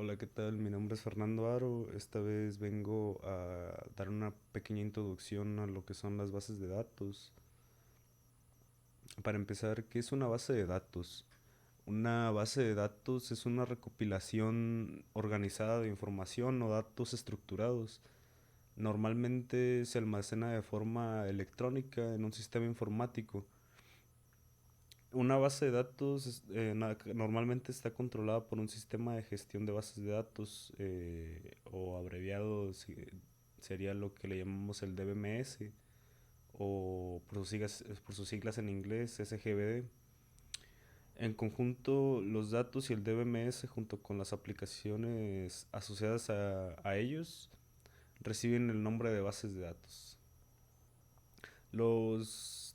Hola, ¿qué tal? Mi nombre es Fernando Aro. Esta vez vengo a dar una pequeña introducción a lo que son las bases de datos. Para empezar, ¿qué es una base de datos? Una base de datos es una recopilación organizada de información o datos estructurados. Normalmente se almacena de forma electrónica en un sistema informático. Una base de datos normalmente está controlada por un sistema de gestión de bases de datos o abreviado sería lo que le llamamos el DBMS o por sus siglas en inglés SGBD. En conjunto, los datos y el DBMS junto con las aplicaciones asociadas a ellos reciben el nombre de bases de datos. Los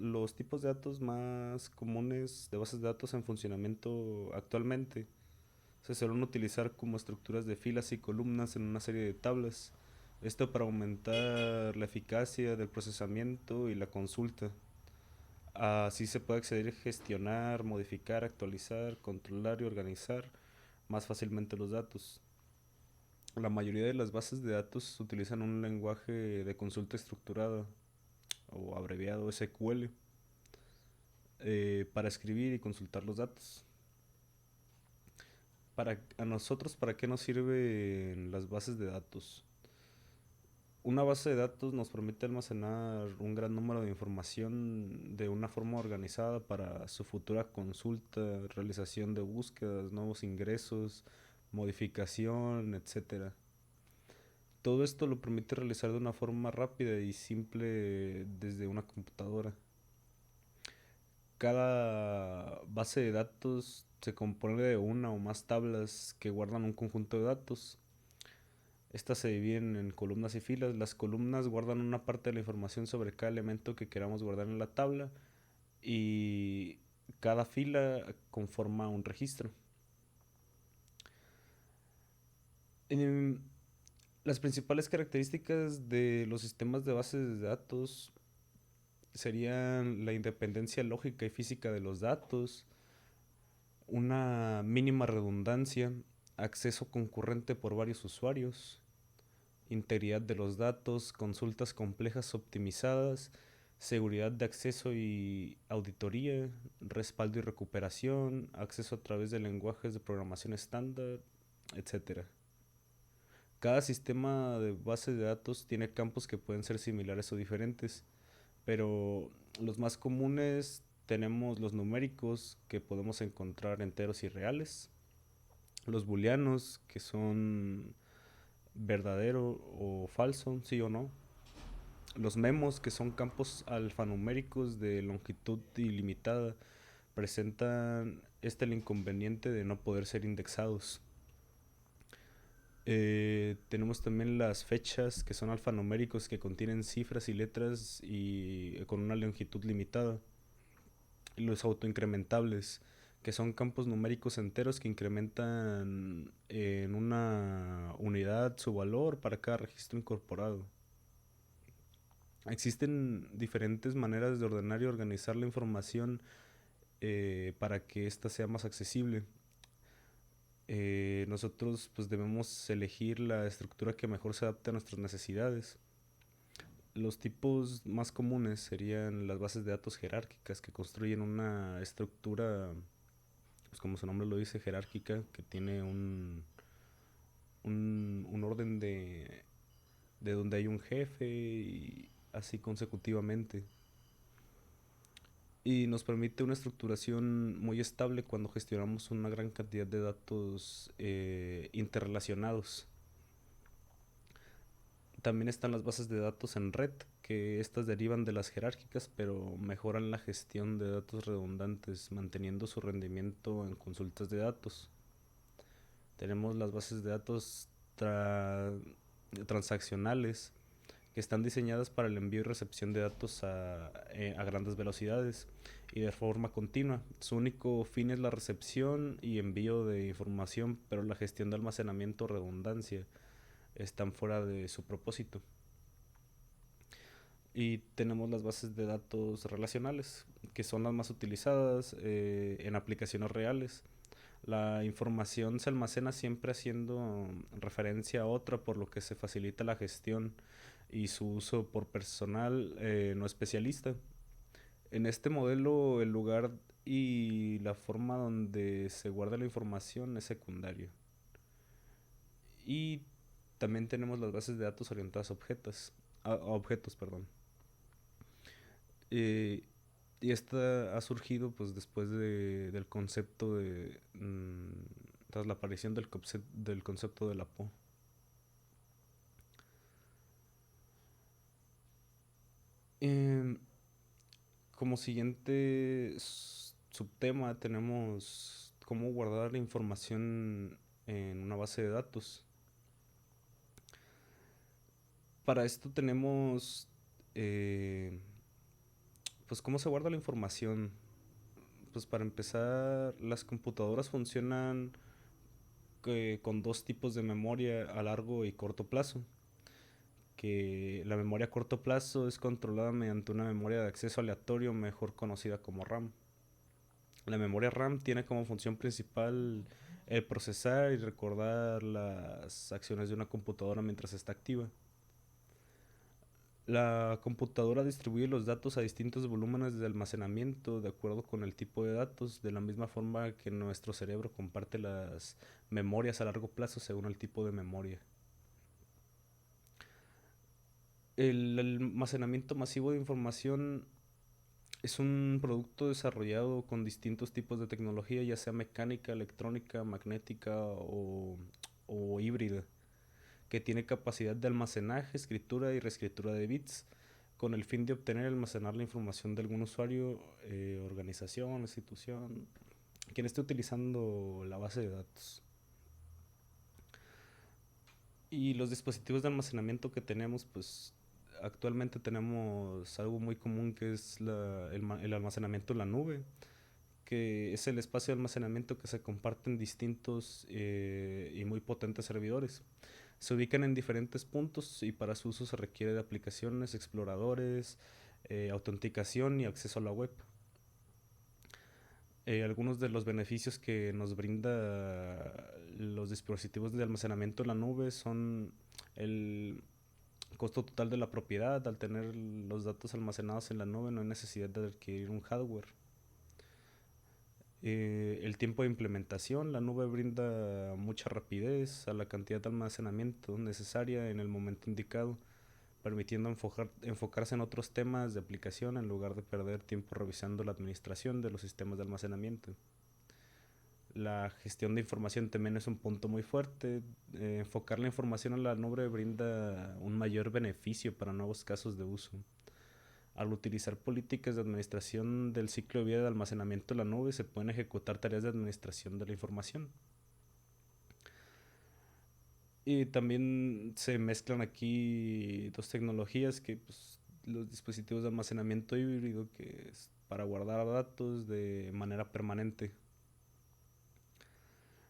los tipos de datos más comunes de bases de datos en funcionamiento actualmente se suelen utilizar como estructuras de filas y columnas en una serie de tablas. Esto para aumentar la eficacia del procesamiento y la consulta. Así se puede acceder, gestionar, modificar, actualizar, controlar y organizar más fácilmente los datos. La mayoría de las bases de datos utilizan un lenguaje de consulta estructurada o abreviado SQL para escribir y consultar los datos. A nosotros, ¿para qué nos sirven las bases de datos? Una base de datos nos permite almacenar un gran número de información de una forma organizada para su futura consulta, realización de búsquedas, nuevos ingresos, modificación, etcétera. Todo esto lo permite realizar de una forma rápida y simple desde una computadora. Cada base de datos se compone de una o más tablas que guardan un conjunto de datos. Estas se dividen en columnas y filas. Las columnas guardan una parte de la información sobre cada elemento que queramos guardar en la tabla y cada fila conforma un registro. Em, las principales características de los sistemas de bases de datos serían la independencia lógica y física de los datos, una mínima redundancia, acceso concurrente por varios usuarios, integridad de los datos, consultas complejas optimizadas, seguridad de acceso y auditoría, respaldo y recuperación, acceso a través de lenguajes de programación estándar, etcétera. Cada sistema de base de datos tiene campos que pueden ser similares o diferentes, pero los más comunes tenemos los numéricos, que podemos encontrar enteros y reales, los booleanos, que son verdadero o falso, sí o no, los memos, que son campos alfanuméricos de longitud ilimitada, presentan el inconveniente de no poder ser indexados. Tenemos también las fechas, que son alfanuméricos, que contienen cifras y letras y con una longitud limitada. Y los autoincrementables, que son campos numéricos enteros que incrementan en una unidad su valor para cada registro incorporado. Existen diferentes maneras de ordenar y organizar la información para que ésta sea más accesible. Nosotros pues debemos elegir la estructura que mejor se adapte a nuestras necesidades. Los tipos más comunes serían las bases de datos jerárquicas, que construyen una estructura, pues como su nombre lo dice, jerárquica, que tiene un orden de donde hay un jefe y así consecutivamente. Y nos permite una estructuración muy estable cuando gestionamos una gran cantidad de datos interrelacionados. También están las bases de datos en red, que estas derivan de las jerárquicas, pero mejoran la gestión de datos redundantes, manteniendo su rendimiento en consultas de datos. Tenemos las bases de datos transaccionales, que están diseñadas para el envío y recepción de datos a grandes velocidades y de forma continua. Su único fin es la recepción y envío de información, pero la gestión de almacenamiento o redundancia están fuera de su propósito. Y tenemos las bases de datos relacionales, que son las más utilizadas en aplicaciones reales. La información se almacena siempre haciendo referencia a otra, por lo que se facilita la gestión y su uso por personal no especialista. En este modelo, el lugar y la forma donde se guarda la información es secundario. Y también tenemos las bases de datos orientadas a objetos, perdón. Eh, y esta ha surgido pues después del concepto tras la aparición del concepto de la PO. Em, Como siguiente subtema tenemos cómo guardar la información en una base de datos. Para esto tenemos, eh, pues, cómo se guarda la información. Pues para empezar, las computadoras funcionan con dos tipos de memoria a largo y corto plazo. Que la memoria a corto plazo es controlada mediante una memoria de acceso aleatorio, mejor conocida como RAM. La memoria RAM tiene como función principal el procesar y recordar las acciones de una computadora mientras está activa. La computadora distribuye los datos a distintos volúmenes de almacenamiento de acuerdo con el tipo de datos, de la misma forma que nuestro cerebro comparte las memorias a largo plazo según el tipo de memoria. El almacenamiento masivo de información es un producto desarrollado con distintos tipos de tecnología, ya sea mecánica, electrónica, magnética o híbrida, que tiene capacidad de almacenaje, escritura y reescritura de bits, con el fin de obtener y almacenar la información de algún usuario, organización, institución, quien esté utilizando la base de datos. Y los dispositivos de almacenamiento que tenemos, pues actualmente tenemos algo muy común que es el almacenamiento en la nube, que es el espacio de almacenamiento que se comparten distintos y muy potentes servidores. Se ubican en diferentes puntos y para su uso se requiere de aplicaciones, exploradores, autenticación y acceso a la web. Algunos de los beneficios que nos brinda los dispositivos de almacenamiento en la nube son el costo total de la propiedad. Al tener los datos almacenados en la nube no hay necesidad de adquirir un hardware. El tiempo de implementación, la nube brinda mucha rapidez a la cantidad de almacenamiento necesaria en el momento indicado, permitiendo enfocarse en otros temas de aplicación en lugar de perder tiempo revisando la administración de los sistemas de almacenamiento. La gestión de información también es un punto muy fuerte. Enfocar la información en la nube brinda un mayor beneficio para nuevos casos de uso. Al utilizar políticas de administración del ciclo de vida de almacenamiento en la nube, se pueden ejecutar tareas de administración de la información. Y también se mezclan aquí dos tecnologías que pues, los dispositivos de almacenamiento híbrido, que es para guardar datos de manera permanente.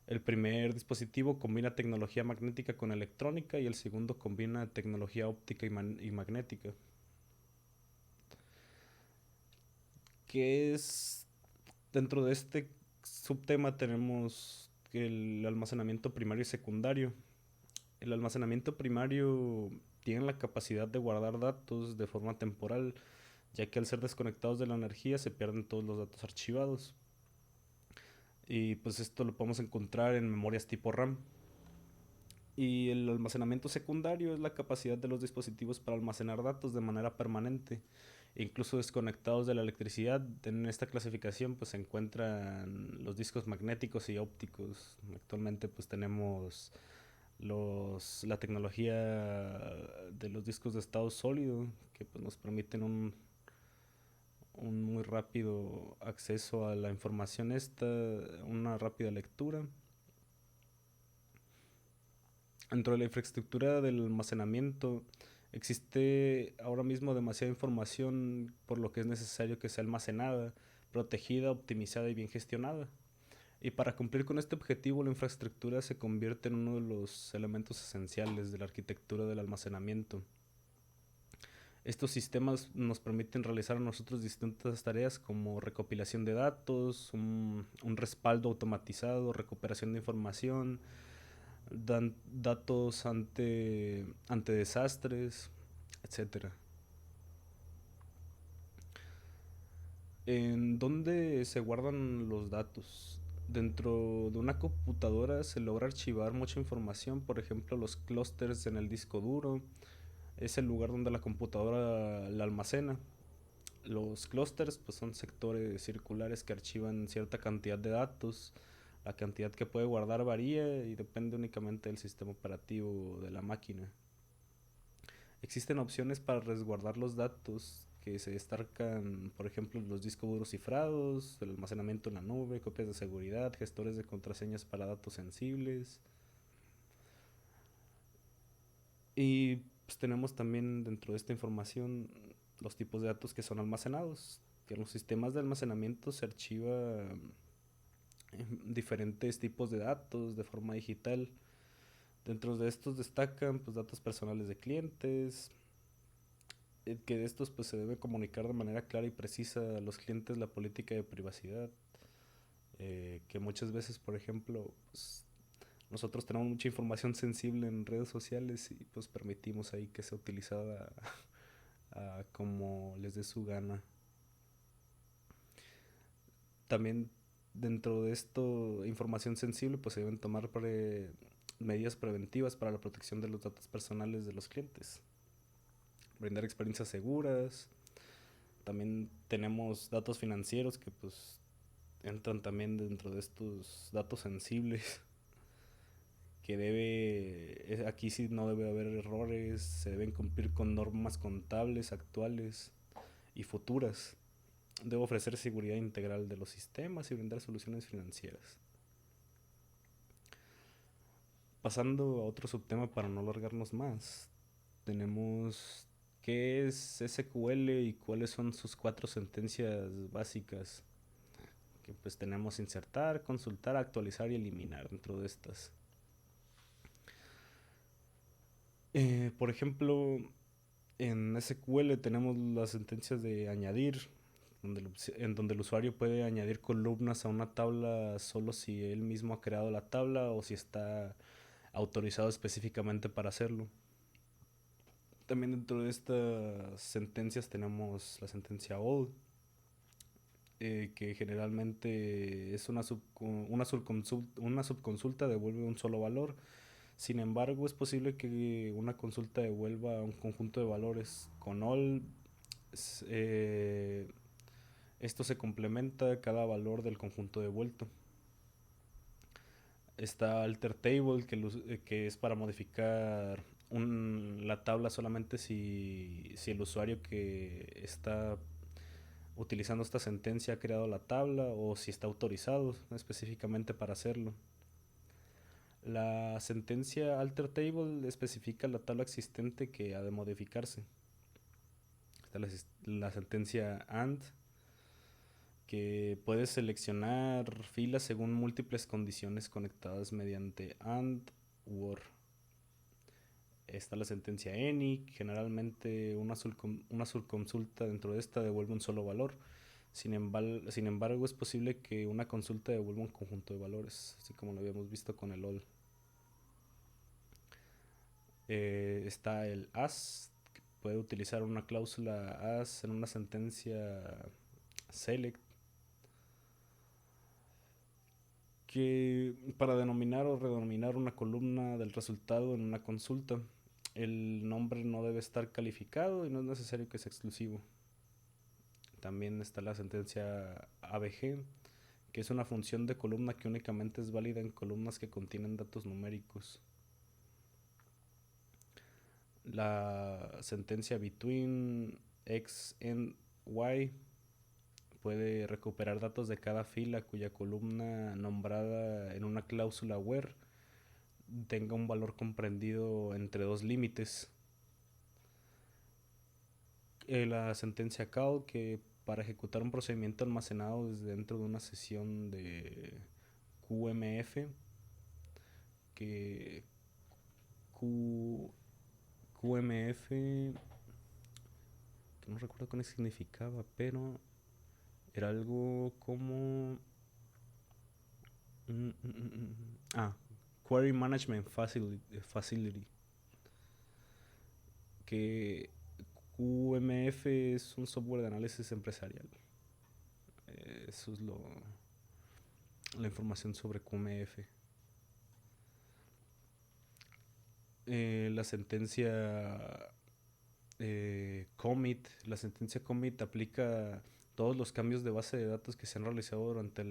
El primer dispositivo combina tecnología magnética con electrónica y el segundo combina tecnología óptica y magnética. Que es Dentro de este subtema tenemos el almacenamiento primario y secundario. El almacenamiento primario tiene la capacidad de guardar datos de forma temporal, ya que al ser desconectados de la energía se pierden todos los datos archivados. Y pues esto lo podemos encontrar en memorias tipo RAM. Y el almacenamiento secundario es la capacidad de los dispositivos para almacenar datos de manera permanente, incluso desconectados de la electricidad. En esta clasificación pues se encuentran los discos magnéticos y ópticos. Actualmente pues tenemos la tecnología de los discos de estado sólido que pues, nos permiten un muy rápido acceso a la información una rápida lectura. Dentro de la infraestructura del almacenamiento existe ahora mismo demasiada información, por lo que es necesario que sea almacenada, protegida, optimizada y bien gestionada. Y para cumplir con este objetivo, la infraestructura se convierte en uno de los elementos esenciales de la arquitectura del almacenamiento. Estos sistemas nos permiten realizar a nosotros distintas tareas como recopilación de datos, un respaldo automatizado, recuperación de información, datos ante desastres, etcétera. ¿En dónde se guardan los datos? Dentro de una computadora se logra archivar mucha información, por ejemplo, los clústeres en el disco duro, es el lugar donde la computadora la almacena. Los clústeres pues son sectores circulares que archivan cierta cantidad de datos. La cantidad que puede guardar varía y depende únicamente del sistema operativo de la máquina. Existen opciones para resguardar los datos que se destacan, por ejemplo, los discos duros cifrados, el almacenamiento en la nube, copias de seguridad, gestores de contraseñas para datos sensibles. Y pues tenemos también dentro de esta información los tipos de datos que son almacenados. Que en los sistemas de almacenamiento se archiva diferentes tipos de datos de forma digital. Dentro de estos destacan pues datos personales de clientes, que de estos pues se debe comunicar de manera clara y precisa a los clientes la política de privacidad, que muchas veces, por ejemplo, pues, nosotros tenemos mucha información sensible en redes sociales y pues permitimos ahí que sea utilizada como les dé su gana. También dentro de esto, información sensible, pues se deben tomar medidas preventivas para la protección de los datos personales de los clientes. Brindar experiencias seguras. También tenemos datos financieros que pues entran también dentro de estos datos sensibles que aquí sí no debe haber errores, se deben cumplir con normas contables actuales y futuras. Debe ofrecer seguridad integral de los sistemas y brindar soluciones financieras. Pasando a otro subtema para no alargarnos más, tenemos qué es SQL y cuáles son sus 4 sentencias básicas, que pues tenemos insertar, consultar, actualizar y eliminar dentro de estas. Por ejemplo, en SQL tenemos las sentencias de añadir, en donde el usuario puede añadir columnas a una tabla solo si él mismo ha creado la tabla o si está autorizado específicamente para hacerlo. También dentro de estas sentencias tenemos la sentencia all, que generalmente es una subconsulta devuelve un solo valor. Sin embargo, es posible que una consulta devuelva un conjunto de valores. Con all, eh, esto se complementa cada valor del conjunto devuelto. Está alter table, que es para modificar la tabla solamente si el usuario que está utilizando esta sentencia ha creado la tabla o si está autorizado específicamente para hacerlo. La sentencia alter table especifica la tabla existente que ha de modificarse. Está la sentencia and, que puede seleccionar filas según múltiples condiciones conectadas mediante AND u OR. Está la sentencia any, generalmente una subconsulta dentro de esta devuelve un solo valor. Sin embargo, es posible que una consulta devuelva un conjunto de valores, así como lo habíamos visto con el all. Está el as, que puede utilizar una cláusula as en una sentencia select, que para denominar o redenominar una columna del resultado en una consulta. El nombre no debe estar calificado y no es necesario que sea exclusivo. También está la sentencia ABG, que es una función de columna que únicamente es válida en columnas que contienen datos numéricos. La sentencia between x and y puede recuperar datos de cada fila cuya columna nombrada en una cláusula where tenga un valor comprendido entre dos límites. La sentencia call, que para ejecutar un procedimiento almacenado desde dentro de una sesión de QMF, que QMF que no recuerdo qué significaba, pero era algo como... Query Management Facility, que QMF es un software de análisis empresarial. Eso es la información sobre QMF. La sentencia la sentencia commit aplica todos los cambios de base de datos que se han realizado durante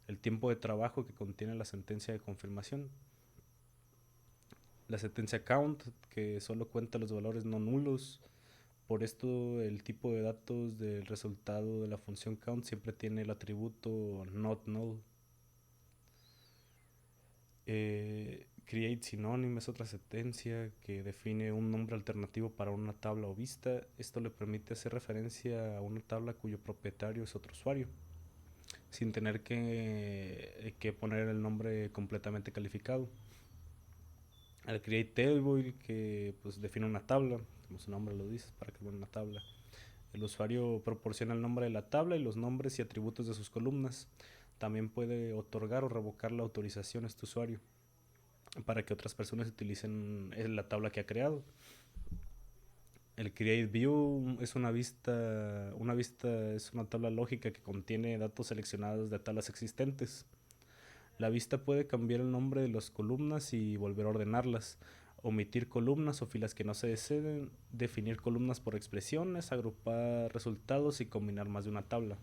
el tiempo de trabajo que contiene la sentencia de confirmación. La sentencia count, que solo cuenta los valores no nulos. Por esto, el tipo de datos del resultado de la función count siempre tiene el atributo not null. Create synonym es otra sentencia que define un nombre alternativo para una tabla o vista. Esto le permite hacer referencia a una tabla cuyo propietario es otro usuario, sin tener que poner el nombre completamente calificado. El create table, que pues define una tabla, como su nombre lo dice, para crear una tabla. El usuario proporciona el nombre de la tabla y los nombres y atributos de sus columnas. También puede otorgar o revocar la autorización a este usuario para que otras personas utilicen la tabla que ha creado. El Create View es una vista es una tabla lógica que contiene datos seleccionados de tablas existentes. La vista puede cambiar el nombre de las columnas y volver a ordenarlas, omitir columnas o filas que no se deseen, definir columnas por expresiones, agrupar resultados y combinar más de una tabla.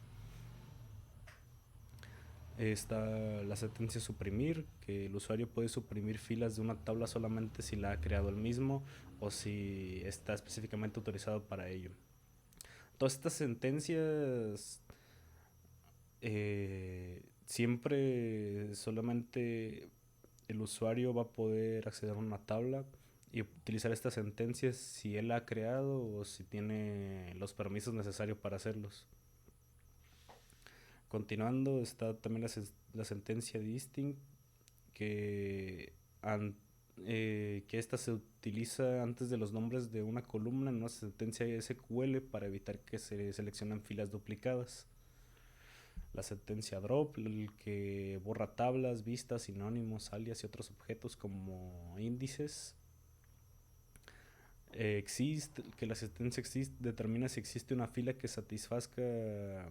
Está la sentencia suprimir, que el usuario puede suprimir filas de una tabla solamente si la ha creado él mismo o si está específicamente autorizado para ello. Todas estas sentencias siempre solamente el usuario va a poder acceder a una tabla y utilizar estas sentencias si él la ha creado o si tiene los permisos necesarios para hacerlos. Continuando, está también la sentencia distinct, que, que esta se utiliza antes de los nombres de una columna en una sentencia SQL para evitar que se seleccionen filas duplicadas. La sentencia drop, el que borra tablas, vistas, sinónimos, alias y otros objetos como índices. Exist, que la sentencia exist determina si existe una fila que satisfazca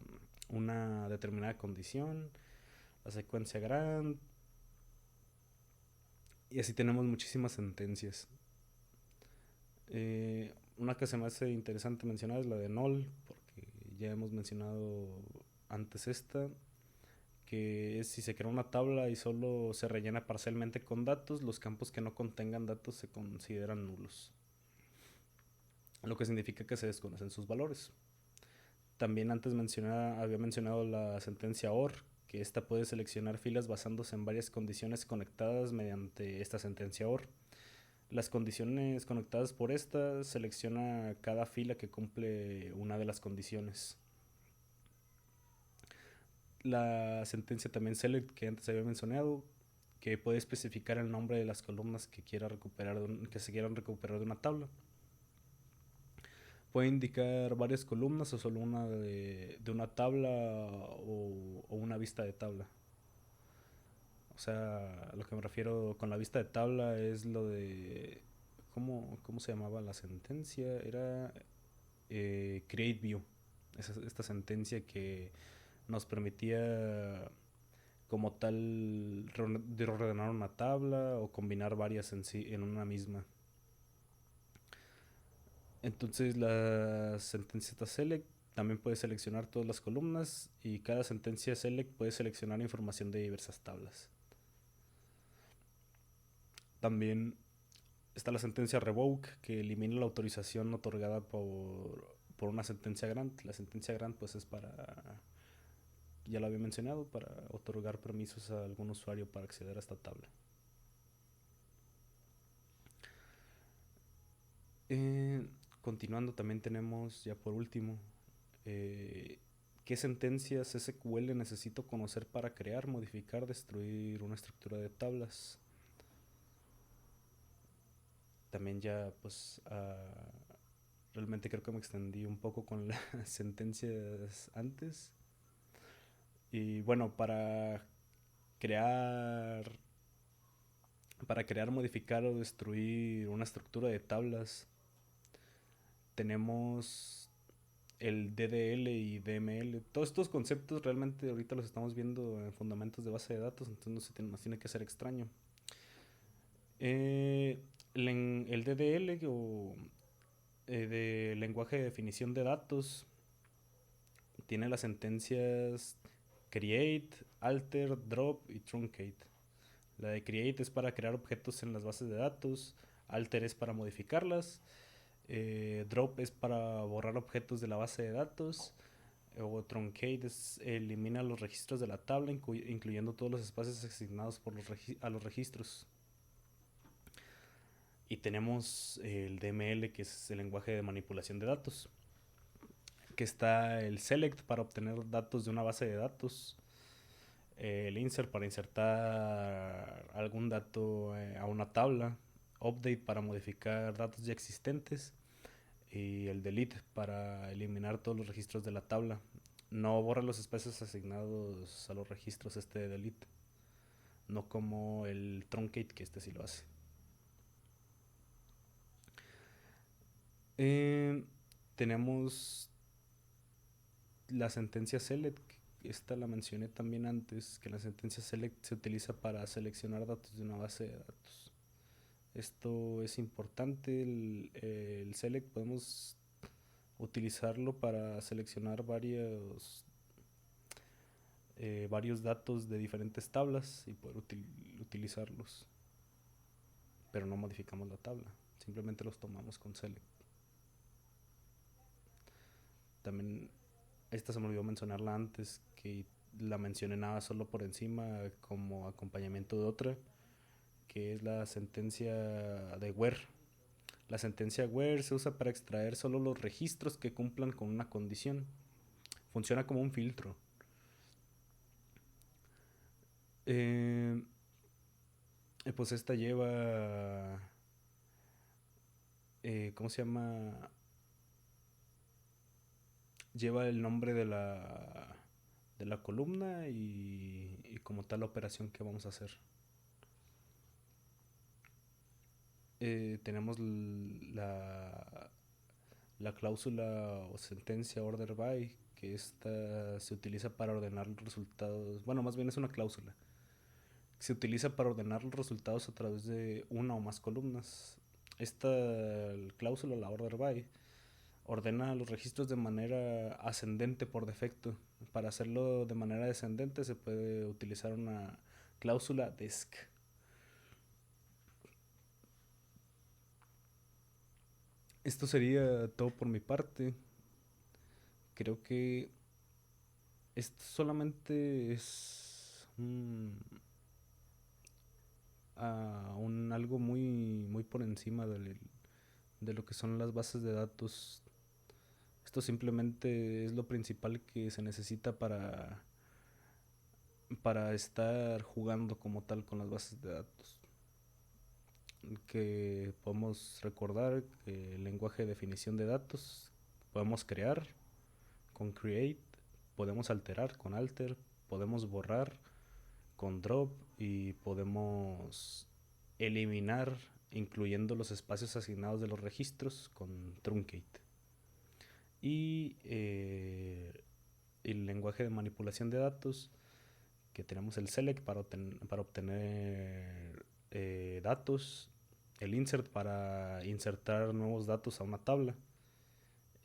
una determinada condición. La secuencia grant. Y así tenemos muchísimas sentencias. Una que se me hace interesante mencionar es la de null, porque ya hemos mencionado antes esta, que es si se crea una tabla y solo se rellena parcialmente con datos, los campos que no contengan datos se consideran nulos, lo que significa que se desconocen sus valores. También antes había mencionado la sentencia OR, que esta puede seleccionar filas basándose en varias condiciones conectadas mediante esta sentencia OR. Las condiciones conectadas por esta selecciona cada fila que cumple una de las condiciones. La sentencia también select, que antes había mencionado, que puede especificar el nombre de las columnas que se quieran recuperar de una tabla. Puede indicar varias columnas o solo una de una tabla o una vista de tabla. O sea, lo que me refiero con la vista de tabla es lo de... ¿Cómo se llamaba la sentencia? Era Create View. Esta sentencia que nos permitía como tal de reordenar una tabla o combinar varias en una misma. Entonces la sentencia select también puede seleccionar todas las columnas y cada sentencia select puede seleccionar información de diversas tablas. También está la sentencia revoke, que elimina la autorización otorgada por una sentencia grant. La sentencia grant pues es para, ya lo había mencionado, para otorgar permisos a algún usuario para acceder a esta tabla. Continuando, también tenemos ya por último qué sentencias SQL necesito conocer para crear, modificar, destruir una estructura de tablas. También ya pues Realmente creo que me extendí un poco con las sentencias antes. Y bueno, crear, para crear, modificar o destruir una estructura de tablas, tenemos el DDL y DML. Todos estos conceptos realmente ahorita los estamos viendo en fundamentos de base de datos, entonces nos tiene que ser extraño. El DDL o de lenguaje de definición de datos tiene las sentencias create, alter, drop y truncate. La de create es para crear objetos en las bases de datos, alter es para modificarlas, drop es para borrar objetos de la base de datos, o truncate es elimina los registros de la tabla, incluyendo todos los espacios asignados a los registros. Y tenemos el DML, que es el lenguaje de manipulación de datos, que está el select para obtener datos de una base de datos, el insert para insertar algún dato a una tabla, update para modificar datos ya existentes y el delete para eliminar todos los registros de la tabla. No borra los espacios asignados a los registros de delete, no como el truncate, que sí lo hace. Tenemos la sentencia select, esta la mencioné también antes, que la sentencia select se utiliza para seleccionar datos de una base de datos. Esto es importante, el select podemos utilizarlo para seleccionar varios datos de diferentes tablas y poder utilizarlos, pero no modificamos la tabla, simplemente los tomamos con select. También esta se me olvidó mencionarla antes, que la mencioné nada solo por encima como acompañamiento de otra, que es la sentencia de where. La sentencia where se usa para extraer solo los registros que cumplan con una condición. Funciona como un filtro. Pues esta lleva... ¿cómo se llama? Lleva el nombre de la columna y como tal la operación que vamos a hacer. Tenemos la cláusula o sentencia order by, que esta se utiliza para ordenar los resultados. Bueno, más bien es una cláusula. Se utiliza para ordenar los resultados a través de una o más columnas. Esta cláusula, la order by, ordena los registros de manera ascendente por defecto. Para hacerlo de manera descendente se puede utilizar una cláusula desc. Esto sería todo por mi parte. Creo que esto solamente es algo muy por encima de lo que son las bases de datos. Esto simplemente es lo principal que se necesita para estar jugando como tal con las bases de datos. Que podemos recordar que el lenguaje de definición de datos podemos crear con create, podemos alterar con alter, podemos borrar con drop y podemos eliminar incluyendo los espacios asignados de los registros con truncate. Y el lenguaje de manipulación de datos, que tenemos el select para obtener datos, el insert para insertar nuevos datos a una tabla,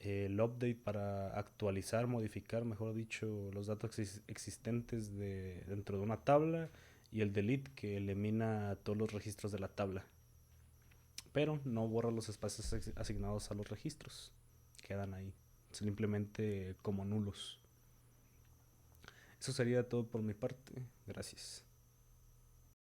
el update para actualizar, modificar, mejor dicho, los datos existentes dentro de una tabla, y el delete, que elimina todos los registros de la tabla, pero no borra los espacios asignados a los registros, quedan ahí simplemente como nulos. Eso sería todo por mi parte. Gracias.